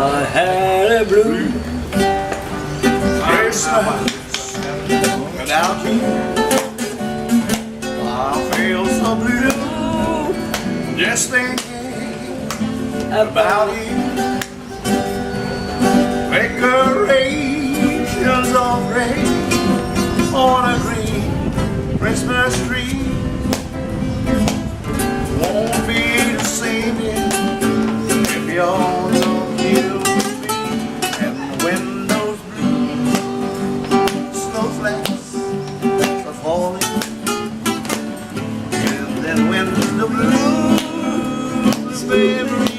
I had a blue Christmas without you. I feel so blue just thinking about you. Decorations of gray on a green Christmas tree won't be the same if you're not here with me. And when those blue snowflakes are falling, and then when the blues memories